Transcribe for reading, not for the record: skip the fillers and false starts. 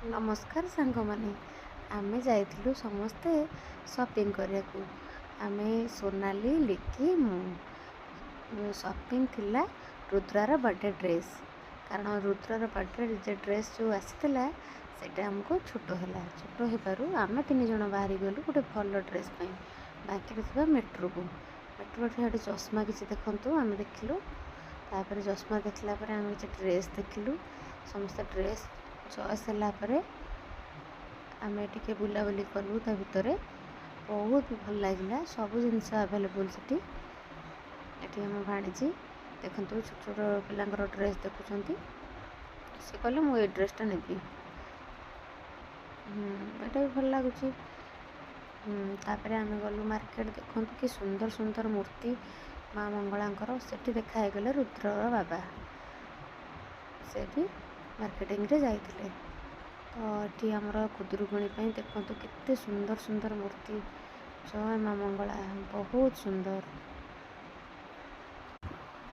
ନମସ୍କାର ସାଙ୍ଗମାନେ। ଆମେ ଯାଇଥିଲୁ ସମସ୍ତେ ସପିଂ କରିବାକୁ। ଆମେ ସୋନାଲି, ଲିକି, ମୁଁ। ସପିଂ ଥିଲା ରୁଦ୍ରାର ବର୍ଥଡ଼େ ଡ୍ରେସ୍। କାରଣ ରୁଦ୍ରାର ବର୍ଥଡ଼େ ଯେ ଡ୍ରେସ୍ ଯେଉଁ ଆସିଥିଲା ସେଇଟା ଆମକୁ ଛୋଟ ହେଲା। ଛୋଟ ହେବାରୁ ଆମେ 3 ଜଣ ବାହାରି ଗଲୁ ଗୋଟେ ଭଲ ଡ୍ରେସ୍ ପାଇଁ ବାଙ୍କିରେ ଥିବା ମେଟ୍ରୋକୁ। ମେଟ୍ରୋଠି ସେଠି ଚଷମା କିଛି ଦେଖନ୍ତୁ, ଆମେ ଦେଖିଲୁ। ତାପରେ ଚଷମା ଦେଖିଲା ପରେ ଆମେ କିଛି ଡ୍ରେସ୍ ଦେଖିଲୁ। ସମସ୍ତେ ଡ୍ରେସ୍ ଚଏସ୍ ହେଲା ପରେ ଆମେ ଟିକେ ବୁଲାବୁଲି କଲୁ ତା ଭିତରେ। ବହୁତ ଭଲ ଲାଗିଲା, ସବୁ ଜିନିଷ ଆଭେଲେବୁଲ୍ ସେଠି। ଏଠି ଆମ ଭାଣିଜୀ ଦେଖନ୍ତୁ ଛୋଟ ଛୋଟ ପିଲାଙ୍କର ଡ୍ରେସ୍ ଦେଖୁଛନ୍ତି। ସେ କହିଲେ ମୁଁ ଏଇ ଡ୍ରେସ୍ଟା ନେବି। ଏଇଟା ବି ଭଲ ଲାଗୁଛି। ତାପରେ ଆମେ ଗଲୁ ମାର୍କେଟ। ଦେଖନ୍ତୁ କି ସୁନ୍ଦର ସୁନ୍ଦର ମୂର୍ତ୍ତି ମା ମଙ୍ଗଳାଙ୍କର। ସେଠି ଦେଖା ହେଇଗଲେ ରୁଦ୍ରର ବାବା, ସେ ବି ମାର୍କେଟିଂରେ ଯାଇଥିଲେ। ତ ଏଠି ଆମର ଖୁଦୁରୁକୁଣୀ ପାଇଁ ଦେଖନ୍ତୁ କେତେ ସୁନ୍ଦର ସୁନ୍ଦର ମୂର୍ତ୍ତି। ଜୟ ମା ମଙ୍ଗଳା, ବହୁତ ସୁନ୍ଦର।